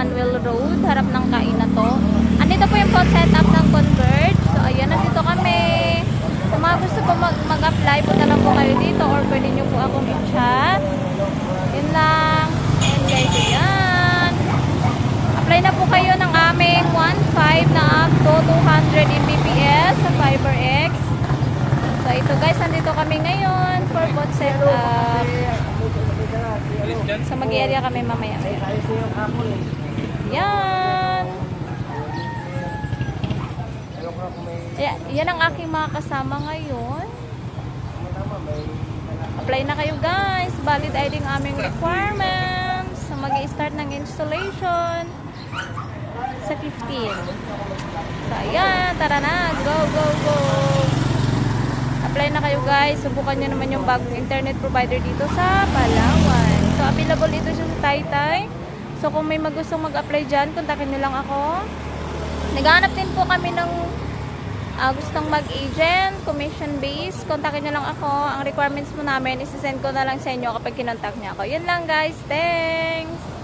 Manuel Road, harap ng Kaina to. Andito po yung phone setup ng Converge. So, ayan, nandito kami. Kung mga gusto po mag-apply, punta lang po kayo dito or pwede nyo po akong i-chat. Yun lang. Ayan guys, ayan. Apply na po kayo ng aming 1.5 na up to 200 Mbps sa FiberX. So, ito guys, nandito kami ngayon for phone setup. So, mag-area kami mamaya. Yan. Yan ang aking mga kasama ngayon. Apply na kayo guys. Valid ID ang aming requirements. So, mag-i-start ng installation sa 15. So, ayan. Tara na. Go, go, go. Apply na kayo guys. Subukan nyo naman yung bagong internet provider dito sa Palawan. So, available ito siya sa Taytay. So, kung may magustong mag-apply dyan, kontakin nyo lang ako. Naghahanap din po kami ng gustong mag-agent, commission base. Kontakin nyo lang ako. Ang requirements mo namin, isi-send ko na lang sa inyo kapag kinontak niya ako. Yun lang guys. Thanks!